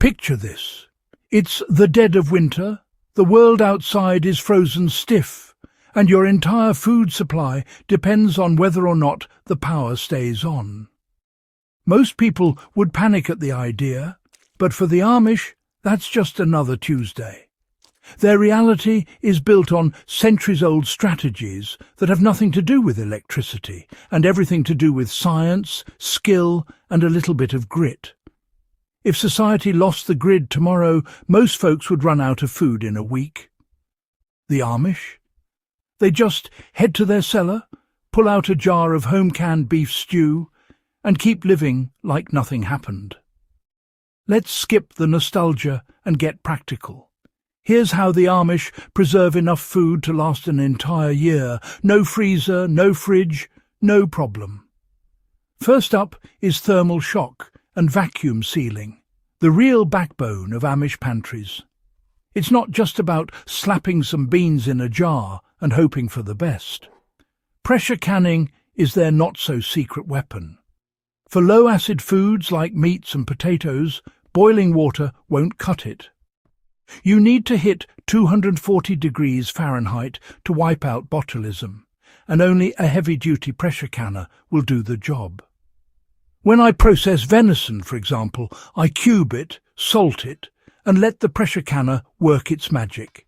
Picture this. It's the dead of winter, the world outside is frozen stiff, and your entire food supply depends on whether or not the power stays on. Most people would panic at the idea, but for the Amish, that's just another Tuesday. Their reality is built on centuries-old strategies that have nothing to do with electricity and everything to do with science, skill, and a little bit of grit. If society lost the grid tomorrow, most folks would run out of food in a week. The Amish? They just head to their cellar, pull out a jar of home-canned beef stew, and keep living like nothing happened. Let's skip the nostalgia and get practical. Here's how the Amish preserve enough food to last an entire year. No freezer, no fridge, no problem. First up is thermal shock and vacuum sealing, the real backbone of Amish pantries. It's not just about slapping some beans in a jar and hoping for the best. Pressure canning is their not-so-secret weapon. For low-acid foods like meats and potatoes, boiling water won't cut it. You need to hit 240 degrees Fahrenheit to wipe out botulism, and only a heavy-duty pressure canner will do the job. When I process venison, for example, I cube it, salt it, and let the pressure canner work its magic.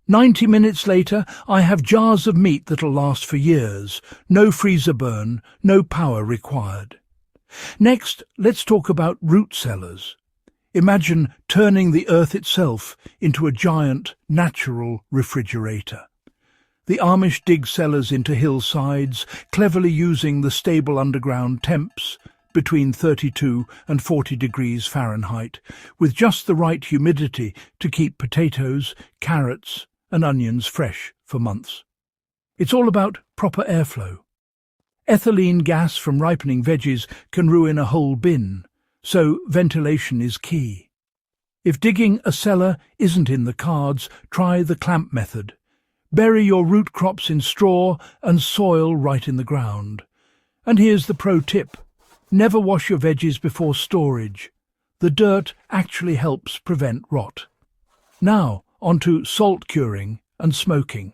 90 minutes later, I have jars of meat that'll last for years, no freezer burn, no power required. Next, let's talk about root cellars. Imagine turning the earth itself into a giant, natural refrigerator. The Amish dig cellars into hillsides, cleverly using the stable underground temps, between 32 and 40 degrees Fahrenheit, with just the right humidity to keep potatoes, carrots, and onions fresh for months. It's all about proper airflow. Ethylene gas from ripening veggies can ruin a whole bin, so ventilation is key. If digging a cellar isn't in the cards, try the clamp method. Bury your root crops in straw and soil right in the ground. And here's the pro tip. Never wash your veggies before storage. The dirt actually helps prevent rot. Now, onto salt curing and smoking.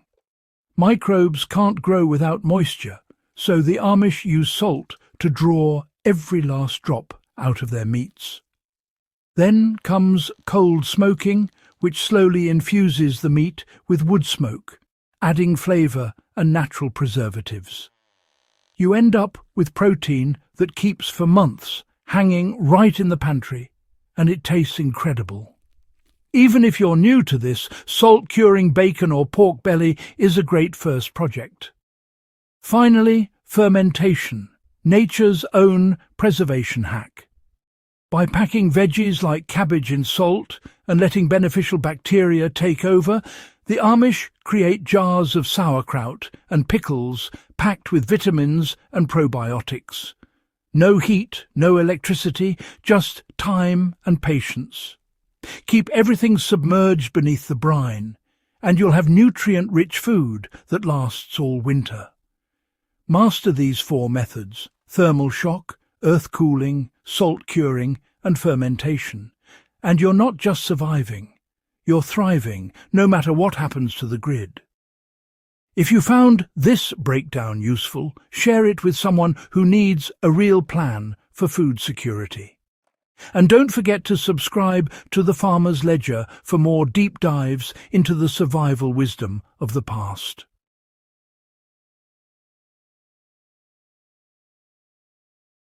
Microbes can't grow without moisture, so the Amish use salt to draw every last drop out of their meats. Then comes cold smoking, which slowly infuses the meat with wood smoke, adding flavour and natural preservatives. You end up with protein that keeps for months, hanging right in the pantry, and it tastes incredible. Even if you're new to this, salt-curing bacon or pork belly is a great first project. Finally, fermentation, nature's own preservation hack. By packing veggies like cabbage in salt and letting beneficial bacteria take over, the Amish create jars of sauerkraut and pickles packed with vitamins and probiotics. No heat, no electricity, just time and patience. Keep everything submerged beneath the brine, and you'll have nutrient-rich food that lasts all winter. Master these 4 methods: thermal shock, earth cooling, salt curing, and fermentation, and you're not just surviving, you're thriving, no matter what happens to the grid. If you found this breakdown useful, share it with someone who needs a real plan for food security. And don't forget to subscribe to The Farmer's Ledger for more deep dives into the survival wisdom of the past.